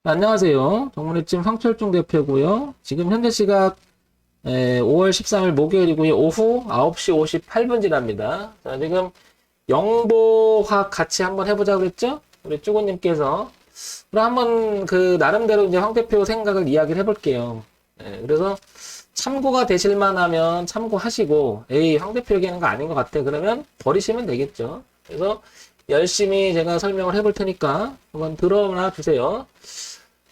안녕하세요. 정문회찜 황철중 대표고요. 지금 현재 시각 5월 13일 목요일이고요. 오후 9시 58분 지납니다. 자, 지금 영보학 같이 한번 해보자 그랬죠? 우리 쭈구님께서. 그럼 한번 나름대로 이제 황 대표 생각을 이야기를 해볼게요. 그래서 참고가 되실 만하면 참고하시고, 에이, 황 대표 얘기하는 거 아닌 것 같아. 그러면 버리시면 되겠죠. 그래서 열심히 제가 설명을 해볼 테니까 한번 들어나 주세요.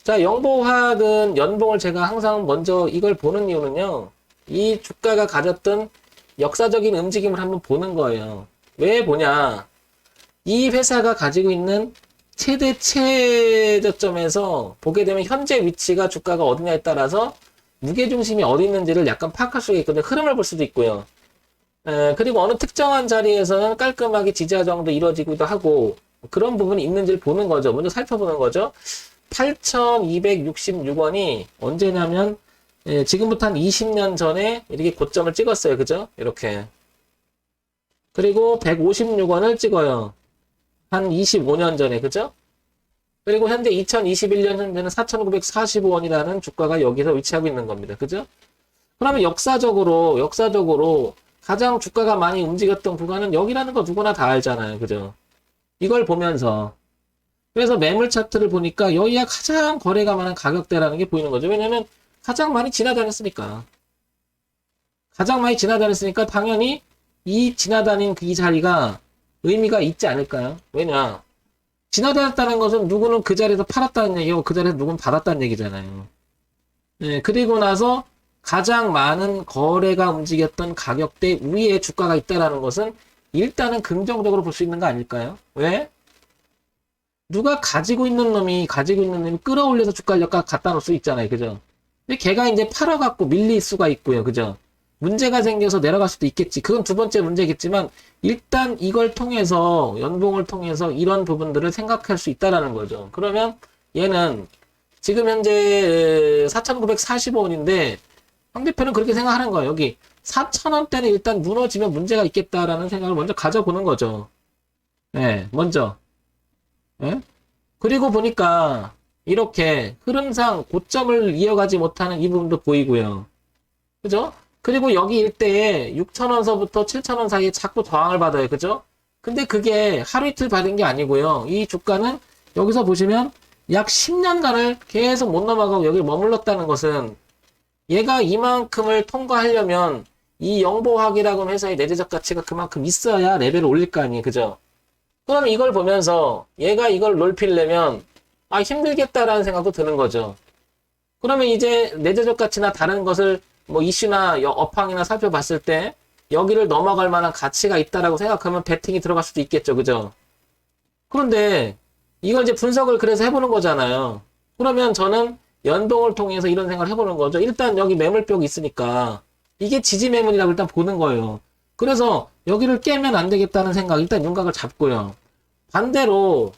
자, 영보학은 연봉을 제가 항상 먼저 이걸 보는 이유는요. 이 주가가 가졌던 역사적인 움직임을 한번 보는 거예요. 왜 보냐? 이 회사가 가지고 있는 최대 최저점에서 보게 되면 현재 위치가 주가가 어디냐에 따라서 무게중심이 어디 있는지를 약간 파악할 수가 있거든요. 흐름을 볼 수도 있고요. 그리고 어느 특정한 자리에서는 깔끔하게 지지하 정도 이루어지기도 하고 그런 부분이 있는지를 보는 거죠. 먼저 살펴보는 거죠. 8,266원이 언제냐면 지금부터 한 20년 전에 이렇게 고점을 찍었어요. 그죠? 이렇게. 그리고 156원을 찍어요. 한 25년 전에. 그죠? 그리고 현재 2021년 현재는 4,945원이라는 주가가 여기서 위치하고 있는 겁니다. 그죠? 그러면 역사적으로 가장 주가가 많이 움직였던 구간은 여기라는 거 누구나 다 알잖아요. 그죠? 이걸 보면서 그래서 매물 차트를 보니까 여기가 가장 거래가 많은 가격대라는 게 보이는 거죠. 왜냐면 가장 많이 지나다녔으니까. 가장 많이 지나다녔으니까 당연히 이 지나다닌 이 자리가 의미가 있지 않을까요? 왜냐? 지나다녔다는 것은 누구는 그 자리에서 팔았다는 얘기고 그 자리에서 누구는 받았다는 얘기잖아요. 네, 그리고 나서 가장 많은 거래가 움직였던 가격대 위에 주가가 있다는 것은 일단은 긍정적으로 볼 수 있는 거 아닐까요? 왜? 누가 가지고 있는 놈이 끌어올려서 주가를 갖다 놓을 수 있잖아요. 그죠? 근데 걔가 이제 팔아갖고 밀릴 수가 있고요. 그죠? 문제가 생겨서 내려갈 수도 있겠지. 그건 두 번째 문제겠지만 일단 이걸 통해서 연봉을 통해서 이런 부분들을 생각할 수 있다라는 거죠. 그러면 얘는 지금 현재 4,945원인데 황 대표는 그렇게 생각하는 거예요. 여기 4,000원대는 일단 무너지면 문제가 있겠다라는 생각을 먼저 가져보는 거죠. 네, 먼저. 예? 그리고 보니까 이렇게 흐름상 고점을 이어가지 못하는 이 부분도 보이고요. 그죠? 그리고 여기 일대에 6,000원서부터 7,000원 사이에 자꾸 저항을 받아요. 그죠? 근데 그게 하루 이틀 받은 게 아니고요. 이 주가는 여기서 보시면 약 10년간을 계속 못 넘어가고 여기 머물렀다는 것은 얘가 이만큼을 통과하려면 이 영보학이라고 하는 회사의 내재적 가치가 그만큼 있어야 레벨을 올릴 거 아니에요. 그죠? 그럼 이걸 보면서 얘가 이걸 넓히려면 힘들겠다라는 생각도 드는 거죠. 그러면 이제 내재적 가치나 다른 것을 뭐 이슈나 업황이나 살펴봤을 때 여기를 넘어갈 만한 가치가 있다라고 생각하면 베팅이 들어갈 수도 있겠죠. 그죠? 그런데 이걸 이제 분석을 그래서 해보는 거잖아요. 그러면 저는 연동을 통해서 이런 생각을 해보는 거죠. 일단 여기 매물벽이 있으니까 이게 지지 매물이라고 일단 보는 거예요. 그래서 여기를 깨면 안 되겠다는 생각, 일단 윤곽을 잡고요. 반대로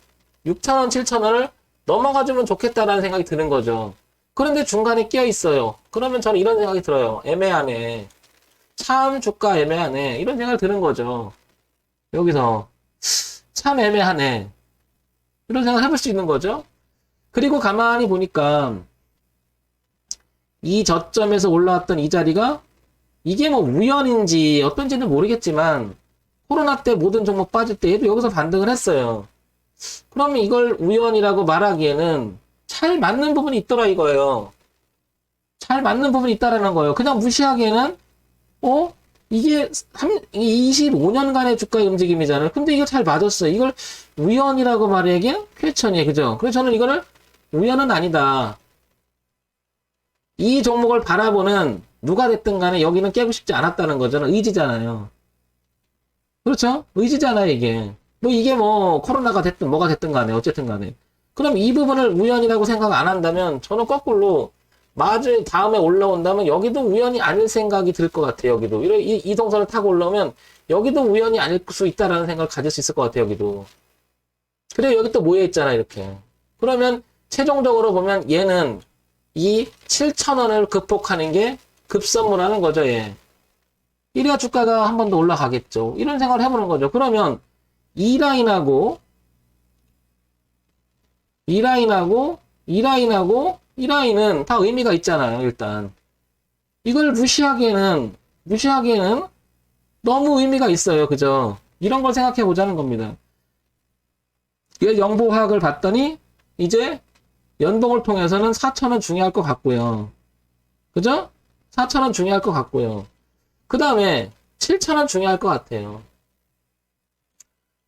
6,000원, 7,000원을 넘어가주면 좋겠다라는 생각이 드는 거죠. 그런데 중간에 끼어 있어요. 그러면 저는 이런 생각이 들어요. 애매하네. 참 주가 애매하네. 이런 생각이 드는 거죠. 여기서 참 애매하네. 이런 생각을 해볼 수 있는 거죠. 그리고 가만히 보니까 이 저점에서 올라왔던 이 자리가 이게 뭐 우연인지 어떤지는 모르겠지만 코로나 때 모든 종목 빠질 때 얘도 여기서 반등을 했어요. 그러면 이걸 우연이라고 말하기에는 잘 맞는 부분이 있더라 이거예요. 잘 맞는 부분이 있다라는 거예요. 그냥 무시하기에는 이게 25년간의 주가의 움직임이잖아요. 근데 이거 잘 맞았어요. 이걸 우연이라고 말하기엔 쾌천이에요. 그죠? 그래서 저는 이거를 우연은 아니다. 이 종목을 바라보는 누가 됐든 간에 여기는 깨고 싶지 않았다는 거잖아요. 의지잖아요. 그렇죠? 의지잖아요, 이게. 이게 코로나가 됐든 뭐가 됐든 간에, 어쨌든 간에. 그럼 이 부분을 우연이라고 생각 안 한다면, 저는 거꾸로, 다음에 올라온다면, 여기도 우연이 아닐 생각이 들 것 같아요, 여기도. 이 동선을 타고 올라오면, 여기도 우연이 아닐 수 있다라는 생각을 가질 수 있을 것 같아요, 여기도. 그래, 여기 또 모여있잖아, 이렇게. 그러면, 최종적으로 보면, 얘는 이 7,000원을 극복하는 게 급선무라는 거죠, 얘. 이래야 주가가 한 번 더 올라가겠죠. 이런 생각을 해보는 거죠. 그러면 이 라인하고 이 라인하고 이 라인은 다 의미가 있잖아요, 일단. 이걸 무시하기에는 너무 의미가 있어요. 그죠? 이런 걸 생각해 보자는 겁니다. 이 영보화학을 봤더니 이제 연봉을 통해서는 4,000원 중요할 것 같고요. 그죠? 4,000원 중요할 것 같고요. 그 다음에 7,000원 중요할 것 같아요.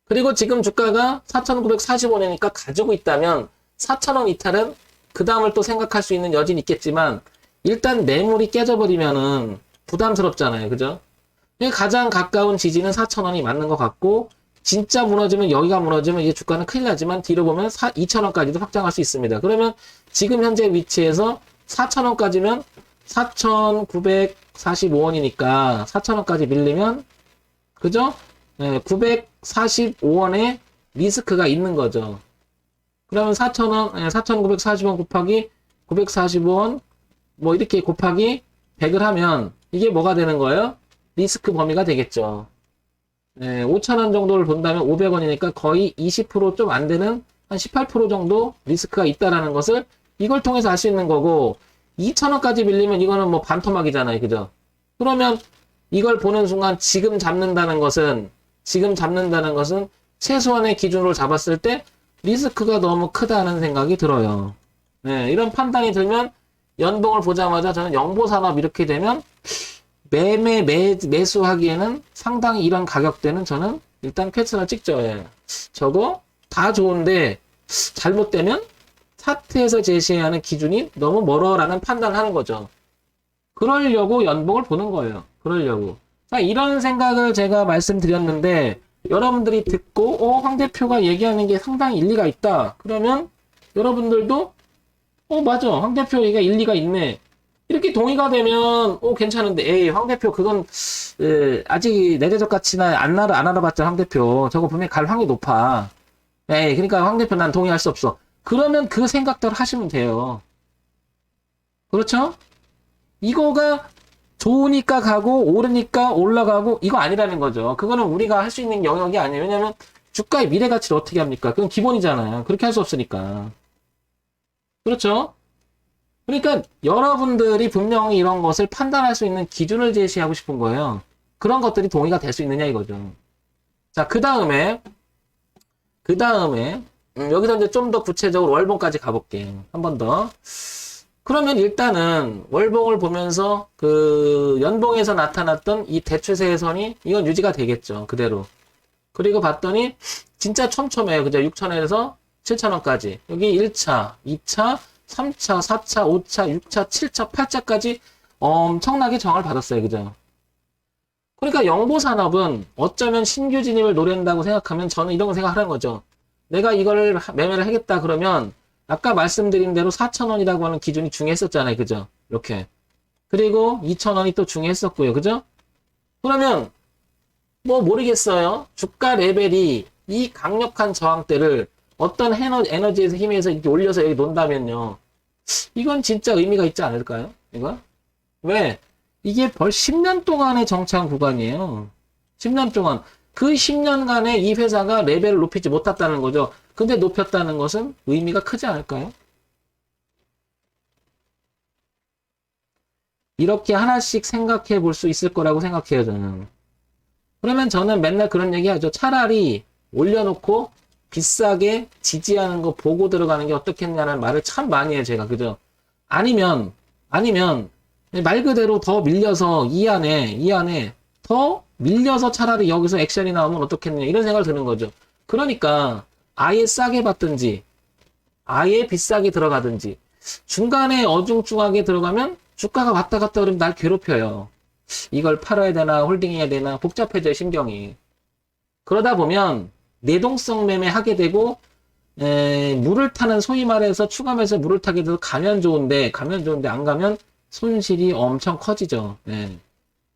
그리고 지금 주가가 4,940원이니까 가지고 있다면 4,000원 이탈은 그 다음을 또 생각할 수 있는 여지는 있겠지만 일단 매물이 깨져버리면은 부담스럽잖아요. 그죠? 가장 가까운 지지는 4,000원이 맞는 것 같고 진짜 무너지면 여기가 무너지면 이제 주가는 큰일 나지만 뒤로 보면 2,000원까지도 확장할 수 있습니다. 그러면 지금 현재 위치에서 4,000원까지면 4,945원이니까 4,000원까지 밀리면 그죠? 네, 945원의 리스크가 있는 거죠. 그러면 4,000원, 4,940원 곱하기 945원 뭐 이렇게 곱하기 100을 하면 이게 뭐가 되는 거예요? 리스크 범위가 되겠죠. 네, 5,000원 정도를 본다면 500원이니까 거의 20% 좀 안 되는 한 18% 정도 리스크가 있다라는 것을 이걸 통해서 알 수 있는 거고 2,000원까지 밀리면 이거는 뭐 반토막이잖아요. 그죠? 그러면 이걸 보는 순간 지금 잡는다는 것은 최소한의 기준으로 잡았을 때 리스크가 너무 크다는 생각이 들어요. 네, 이런 판단이 들면 연봉을 보자마자 저는 영보산업 이렇게 되면 매수하기에는 상당히 이런 가격대는 저는 일단 퀘스천을 찍죠. 예. 저거 다 좋은데 잘못되면 차트에서 제시해야 하는 기준이 너무 멀어라는 판단을 하는 거죠. 그러려고 연봉을 보는 거예요. 그러려고. 자, 이런 생각을 제가 말씀드렸는데 여러분들이 듣고 황 대표가 얘기하는 게 상당히 일리가 있다. 그러면 여러분들도 맞아. 황 대표 얘기가 일리가 있네. 이렇게 동의가 되면 괜찮은데 에이 황 대표 그건 아직 내재적 가치나 안 알아봤잖아. 황 대표 저거 분명히 갈 확률이 높아. 에이 그러니까 황 대표 난 동의할 수 없어. 그러면 그 생각대로 하시면 돼요. 그렇죠? 이거가 좋으니까 가고 오르니까 올라가고 이거 아니라는 거죠. 그거는 우리가 할 수 있는 영역이 아니에요. 왜냐면 주가의 미래 가치를 어떻게 합니까? 그건 기본이잖아요. 그렇게 할 수 없으니까. 그렇죠? 그러니까 여러분들이 분명히 이런 것을 판단할 수 있는 기준을 제시하고 싶은 거예요. 그런 것들이 동의가 될 수 있느냐 이거죠. 자, 그 다음에 여기서 이제 좀 더 구체적으로 월봉까지 가볼게요. 한 번 더. 그러면 일단은 월봉을 보면서 그 연봉에서 나타났던 이 대추세의 선이 이건 유지가 되겠죠. 그대로. 그리고 봤더니 진짜 촘촘해요. 그죠? 6,000원에서 7,000원까지. 여기 1차, 2차, 3차, 4차, 5차, 6차, 7차, 8차까지 엄청나게 저항을 받았어요. 그죠? 그러니까 영보산업은 어쩌면 신규 진입을 노린다고 생각하면 저는 이런 거 생각하는 거죠. 내가 이걸 매매를 하겠다 그러면 아까 말씀드린 대로 4,000원이라고 하는 기준이 중요했었잖아요. 그죠? 이렇게. 그리고 2,000원이 또 중요했었고요. 그죠? 그러면 뭐 모르겠어요. 주가 레벨이 이 강력한 저항대를 어떤 에너지에서 힘에서 이렇게 올려서 여기 놓는다면요. 이건 진짜 의미가 있지 않을까요? 이거? 왜? 이게 벌 10년 동안의 정착 구간이에요. 10년 동안. 그 10년간에 이 회사가 레벨을 높이지 못했다는 거죠. 근데 높였다는 것은 의미가 크지 않을까요? 이렇게 하나씩 생각해 볼 수 있을 거라고 생각해요, 저는. 그러면 저는 맨날 그런 얘기 하죠. 차라리 올려놓고 비싸게 지지하는 거 보고 들어가는 게 어떻겠냐는 말을 참 많이 해요, 제가. 그죠? 아니면, 말 그대로 더 밀려서 이 안에 더 밀려서 차라리 여기서 액션이 나오면 어떻겠느냐, 이런 생각을 드는 거죠. 그러니까, 아예 싸게 받든지, 아예 비싸게 들어가든지, 중간에 어중중하게 들어가면 주가가 왔다 갔다 그러면 날 괴롭혀요. 이걸 팔아야 되나, 홀딩해야 되나, 복잡해져요, 심경이. 그러다 보면, 내동성 매매 하게 되고, 물을 타는 소위 말해서 추가매수 물을 타게 돼서 가면 좋은데 안 가면 손실이 엄청 커지죠. 예.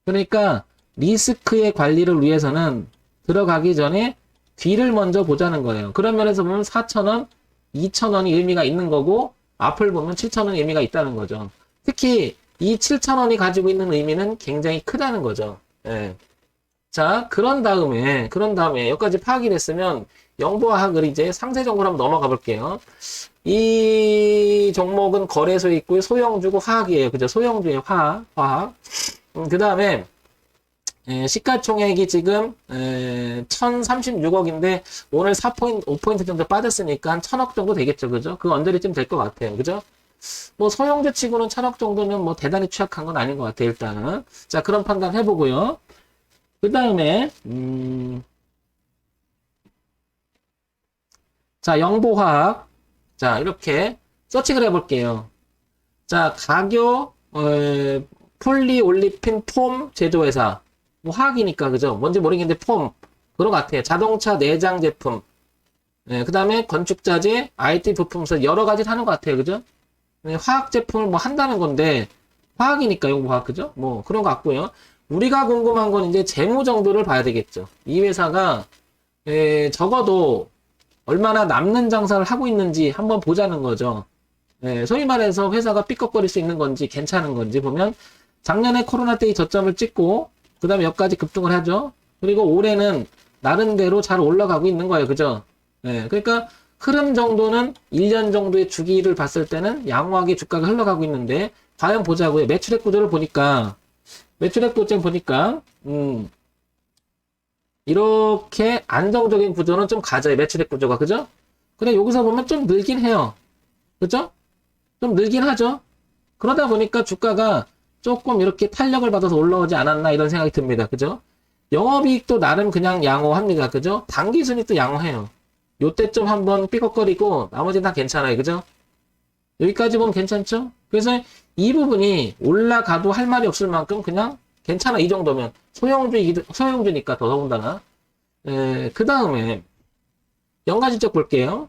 그러니까 리스크의 관리를 위해서는 들어가기 전에 뒤를 먼저 보자는 거예요. 그런 면에서 보면 4,000원, 2,000원이 의미가 있는 거고 앞을 보면 7,000원이 의미가 있다는 거죠. 특히 이 7,000원이 가지고 있는 의미는 굉장히 크다는 거죠. 예. 자, 그런 다음에 여기까지 파악이 됐으면 영보화학을 이제 상세적으로 한번 넘어가 볼게요. 이 이 종목은 거래소에 있고요. 소형주고 화학이에요. 그죠? 소형주의 화학. 그 다음에 시가총액이 지금 1036억인데 오늘 5포인트 정도 빠졌으니까 한 1000억 정도 되겠죠. 그죠? 그 언저리쯤 될 것 같아요. 그죠? 뭐 소형주 치고는 1000억 정도면 뭐 대단히 취약한 건 아닌 것 같아요. 일단은. 자, 그런 판단 해보고요. 그 다음에 자, 영보화학. 자, 이렇게 서칭을 해볼게요. 자, 가교 폴리올리핀 폼 제조회사. 뭐 화학이니까 그죠? 뭔지 모르겠는데 폼 그런 것 같아요. 자동차 내장 제품. 그 다음에 건축자재, IT 부품서 여러 가지를 하는 것 같아요. 그죠? 화학 제품을 뭐 한다는 건데 화학이니까 용화학 그죠? 뭐 그런 것 같고요. 우리가 궁금한 건 이제 재무 정도를 봐야 되겠죠. 이 회사가 적어도 얼마나 남는 장사를 하고 있는지 한번 보자는 거죠. 소위 말해서 회사가 삐걱거릴 수 있는 건지 괜찮은 건지 보면 작년에 코로나 때의 저점을 찍고 그 다음에 여기까지 급등을 하죠. 그리고 올해는 나름대로 잘 올라가고 있는 거예요. 그죠? 그러니까 흐름 정도는 1년 정도의 주기를 봤을 때는 양호하게 주가가 흘러가고 있는데 과연 보자고요. 매출액 구조를 보니까 이렇게 안정적인 구조는 좀 가져요. 매출액 구조가. 그죠? 근데 여기서 보면 좀 늘긴 해요. 그죠? 좀 늘긴 하죠. 그러다 보니까 주가가 조금 이렇게 탄력을 받아서 올라오지 않았나 이런 생각이 듭니다. 그죠? 영업이익도 나름 그냥 양호합니다. 그죠? 당기순이익도 양호해요. 요때좀 한번 삐걱거리고 나머지는 다 괜찮아요. 그죠? 여기까지 보면 괜찮죠? 그래서 이 부분이 올라가도 할 말이 없을 만큼 그냥 괜찮아. 이 정도면. 소형주니까 더더군다나. 그 다음에 연간 실적 볼게요.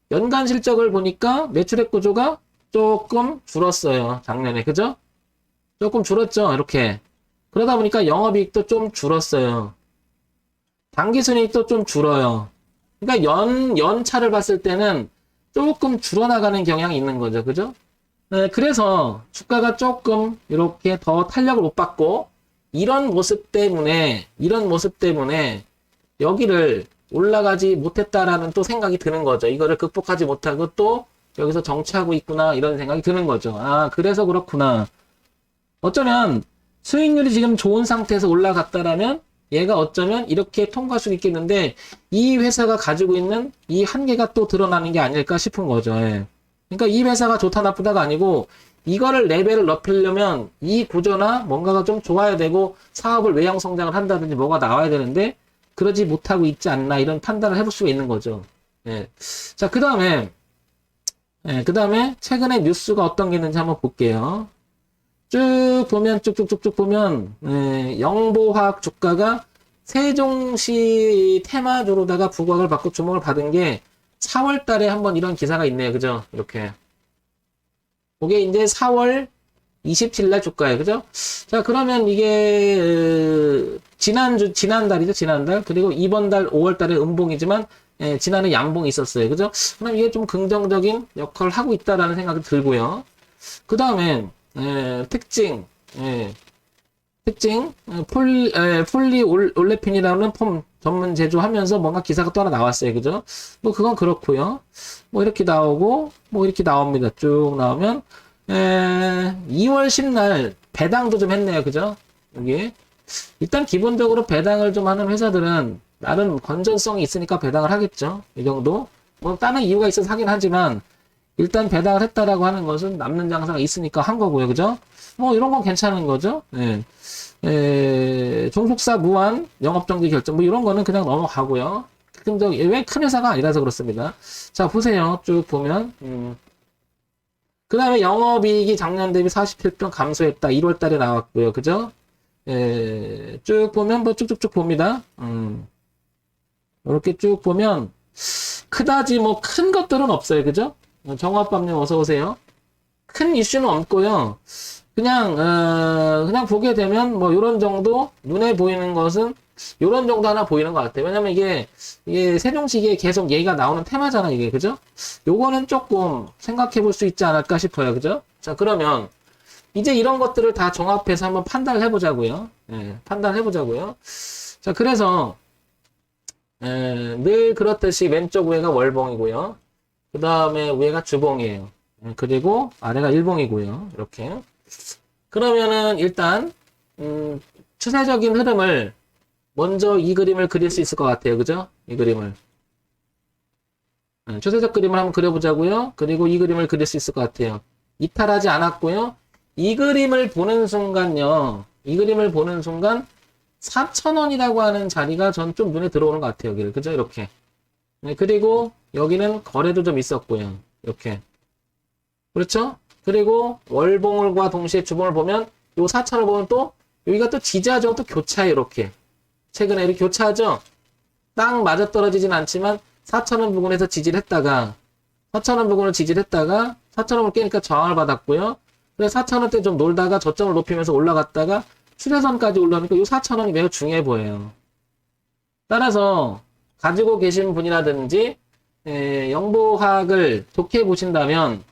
연간 실적을 보니까 매출액 구조가 조금 줄었어요. 작년에. 그죠? 조금 줄었죠. 이렇게. 그러다 보니까 영업이익도 좀 줄었어요. 당기순이익도 좀 줄어요. 그러니까 연차를 봤을 때는 조금 줄어나가는 경향이 있는 거죠. 그죠? 그래서 주가가 조금 이렇게 더 탄력을 못 받고 이런 모습 때문에 여기를 올라가지 못했다라는 또 생각이 드는 거죠. 이거를 극복하지 못하고 또 여기서 정체하고 있구나 이런 생각이 드는 거죠. 아, 그래서 그렇구나. 어쩌면 수익률이 지금 좋은 상태에서 올라갔다라면 얘가 어쩌면 이렇게 통과할 수 있겠는데 이 회사가 가지고 있는 이 한계가 또 드러나는 게 아닐까 싶은 거죠. 그러니까 이 회사가 좋다 나쁘다가 아니고 이거를 레벨을 높이려면 이 구조나 뭔가가 좀 좋아야 되고 사업을 외형 성장을 한다든지 뭐가 나와야 되는데 그러지 못하고 있지 않나 이런 판단을 해볼 수가 있는 거죠. 자, 그 다음에 최근에 뉴스가 어떤 게 있는지 한번 볼게요. 쭉 보면 쭉쭉쭉쭉 보면 영보화학 주가가 세종시 테마주로다가 부각을 받고 주목을 받은 게 4월 달에 한번 이런 기사가 있네요. 그죠? 이렇게. 그게 이제 4월 27일 날 주가예요. 그죠? 자, 그러면 이게 지난달이죠. 지난달. 그리고 이번 달 5월 달에 음봉이지만 지난해 양봉이 있었어요. 그죠? 그럼 이게 좀 긍정적인 역할을 하고 있다라는 생각이 들고요. 그 다음에 특징, 폴리올레핀이라는 폼 전문 제조하면서 뭔가 기사가 또 하나 나왔어요. 그죠? 뭐 그건 그렇고요. 뭐 이렇게 나오고 뭐 이렇게 나옵니다. 쭉 나오면 2월 10날 배당도 좀 했네요. 그죠? 여기 일단 기본적으로 배당을 좀 하는 회사들은 나름 건전성이 있으니까 배당을 하겠죠. 이 정도. 뭐 다른 이유가 있어서 하긴 하지만 일단 배당을 했다라고 하는 것은 남는 장사가 있으니까 한 거고요. 그죠? 뭐 이런 건 괜찮은 거죠. 종속사 무한 영업정지 결정 뭐 이런 거는 그냥 넘어가고요. 왜 큰 회사가 아니라서 그렇습니다. 자, 보세요. 쭉 보면 그 다음에 영업이익이 작년 대비 47% 감소했다. 1월 달에 나왔고요. 그죠? 쭉 보면 뭐 쭉쭉쭉 봅니다. 이렇게 쭉 보면 그다지 뭐 큰 것들은 없어요. 그죠? 정화밥님 어서 오세요. 큰 이슈는 없고요. 그냥 보게 되면 뭐 요런 정도 눈에 보이는 것은 요런 정도 하나 보이는 것 같아요. 왜냐면 이게 세종시기에 계속 얘기가 나오는 테마잖아, 이게. 그죠? 요거는 조금 생각해 볼 수 있지 않을까 싶어요. 그죠? 자, 그러면 이제 이런 것들을 다 종합해서 한번 판단을 해보자고요. 판단을 해보자고요. 자, 그래서 늘 그렇듯이 왼쪽 위에가 월봉이고요. 그 다음에 위에가 주봉이에요. 그리고 아래가 일봉이고요. 이렇게. 그러면은 일단 추세적인 흐름을 먼저 이 그림을 그릴 수 있을 것 같아요. 그죠? 이 그림을. 추세적 그림을 한번 그려보자고요. 그리고 이 그림을 그릴 수 있을 것 같아요. 이탈하지 않았고요. 이 그림을 보는 순간요. 이 그림을 보는 순간 4,000원이라고 하는 자리가 전 좀 눈에 들어오는 것 같아요. 여기를. 그죠? 이렇게. 그리고 여기는 거래도 좀 있었고요. 이렇게. 그렇죠? 그리고 월봉을과 동시에 주봉을 보면 요 4,000을 보면 또 여기가 또 지지하죠. 또 교차해 이렇게. 최근에 이렇게 교차하죠. 딱 맞아떨어지진 않지만 4,000원 부근에서 지지를 했다가 4,000원 부근을 지지를 했다가 4,000원을 깨니까 저항을 받았고요. 그래서 4,000원대 좀 놀다가 저점을 높이면서 올라갔다가 추세선까지 올라오니까 이 4,000원이 매우 중요해 보여요. 따라서 가지고 계신 분이라든지 영보학을 좋게 보신다면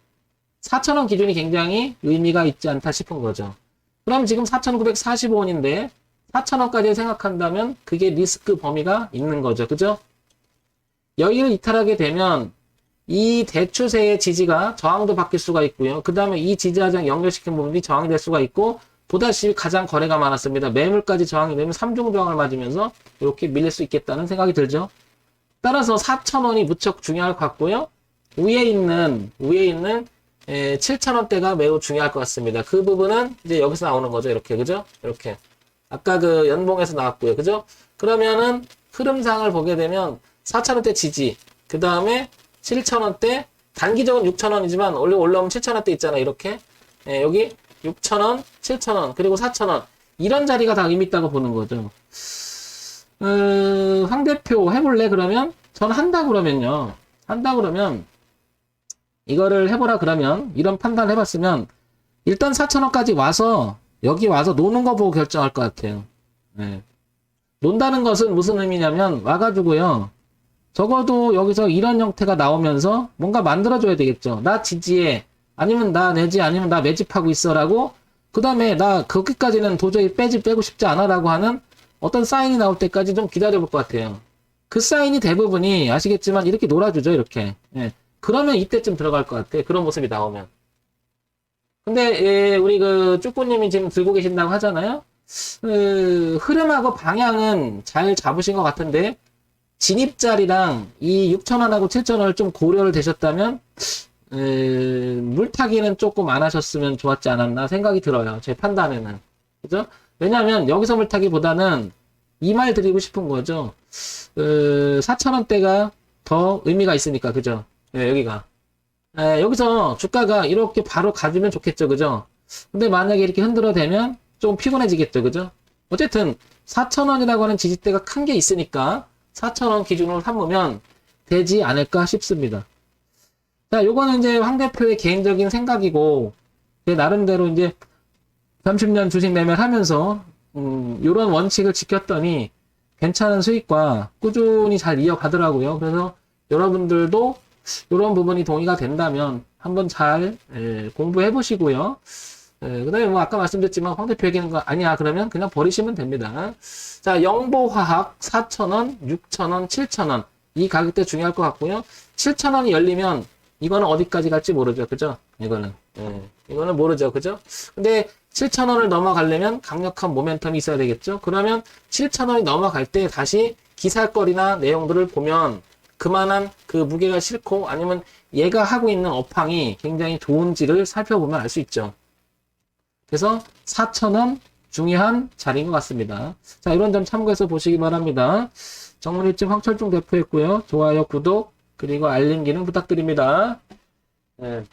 4,000원 기준이 굉장히 의미가 있지 않다 싶은 거죠. 그럼 지금 4,945원인데 4,000원까지 생각한다면 그게 리스크 범위가 있는 거죠. 그죠? 여기를 이탈하게 되면 이 대추세의 지지가 저항도 바뀔 수가 있고요. 그 다음에 이 지지하장 연결시킨 부분이 저항이 될 수가 있고 보다시피 가장 거래가 많았습니다. 매물까지 저항이 되면 3중 저항을 맞으면서 이렇게 밀릴 수 있겠다는 생각이 들죠. 따라서 4,000원이 무척 중요할 것 같고요. 위에 있는 7,000원대가 매우 중요할 것 같습니다. 그 부분은 이제 여기서 나오는 거죠. 이렇게. 그죠? 이렇게. 아까 그 연봉에서 나왔고요. 그죠? 그러면은 흐름상을 보게 되면 4,000원대 지지, 그 다음에 7,000원대, 단기적으로 6,000원이지만 원래 올라오면 7,000원대 있잖아요. 이렇게. 여기 6,000원, 7,000원, 그리고 4,000원. 이런 자리가 다 의미 있다고 보는 거죠. 황 대표 해볼래? 그러면? 저는 한다 그러면요. 한다 그러면 이거를 해보라 그러면 이런 판단을 해봤으면 일단 4,000원까지 와서 여기 와서 노는 거 보고 결정할 것 같아요. 네. 논다는 것은 무슨 의미냐면 와가지고요. 적어도 여기서 이런 형태가 나오면서 뭔가 만들어줘야 되겠죠. 나 지지해. 아니면 나 내지 아니면 나 매집하고 있어라고 그 다음에 나 거기까지는 도저히 빼고 싶지 않아라고 하는 어떤 사인이 나올 때까지 좀 기다려볼 것 같아요. 그 사인이 대부분이 아시겠지만 이렇게 놀아주죠. 이렇게. 예. 그러면 이때쯤 들어갈 것 같아. 그런 모습이 나오면. 근데 우리 그 쭈꾸님이 지금 들고 계신다고 하잖아요. 흐름하고 방향은 잘 잡으신 것 같은데 진입자리랑 이 6,000원하고 7,000원을 좀 고려를 되셨다면 물타기는 조금 안 하셨으면 좋았지 않았나 생각이 들어요. 제 판단에는. 그죠? 왜냐면 여기서 물타기보다는 이 말 드리고 싶은 거죠. 4,000원대가 더 의미가 있으니까. 그죠? 예, 여기가. 여기서 주가가 이렇게 바로 가주면 좋겠죠. 그죠? 근데 만약에 이렇게 흔들어대면 좀 피곤해지겠죠. 그죠? 어쨌든 4,000원이라고 하는 지지대가 큰 게 있으니까 4,000원 기준으로 삼으면 되지 않을까 싶습니다. 자, 요거는 이제 황 대표의 개인적인 생각이고 제 나름대로 이제 30년 주식 매매하면서 요런 원칙을 지켰더니 괜찮은 수익과 꾸준히 잘 이어가더라고요. 그래서 여러분들도 이런 부분이 동의가 된다면 한번 잘 공부해 보시고요. 그 다음에 뭐 아까 말씀드렸지만 황 대표 얘기하는 거 아니야 그러면 그냥 버리시면 됩니다. 자, 영보화학 4,000원, 6,000원, 7,000원 이 가격대 중요할 것 같고요. 7,000원이 열리면 이거는 어디까지 갈지 모르죠. 그죠? 이거는 이거는 모르죠. 그죠? 근데 7,000원을 넘어가려면 강력한 모멘텀이 있어야 되겠죠. 그러면 7,000원이 넘어갈 때 다시 기사거리나 내용들을 보면 그만한 그 무게가 싫고 아니면 얘가 하고 있는 업황이 굉장히 좋은지를 살펴보면 알 수 있죠. 그래서 4,000원 중요한 자리인 것 같습니다. 자, 이런 점 참고해서 보시기 바랍니다. 정문일집 황철중 대표였고요. 좋아요, 구독, 그리고 알림 기능 부탁드립니다. 네.